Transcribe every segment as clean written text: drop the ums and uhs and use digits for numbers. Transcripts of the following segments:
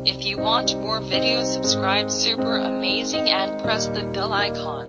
If you want more videos, subscribe super amazing and press the bell icon.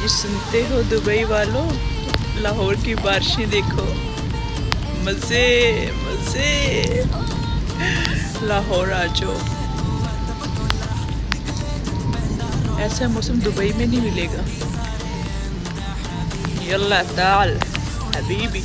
जी सुनते हो Dubai वालों, लाहौर की बारिशें देखो, मजे मजे, लाहौर आ जाओ। ऐसा मौसम दुबई में नहीं मिलेगा। यल्ला ताल हबीबी,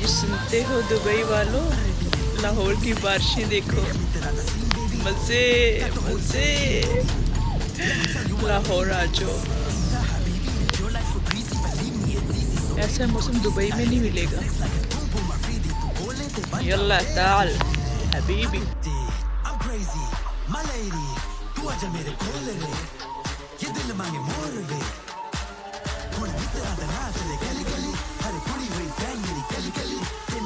जी सुनते हो दुबई वालों, लाहौर की बारिशें देखो, मजे मजे, लाहौर आ जाओ। ऐसा मौसम दुबई में नहीं मिलेगा। यल्ला ताल Habibi. I'm crazy, my lady, तू आजा मेरे कोल रे, ये दिल मांगे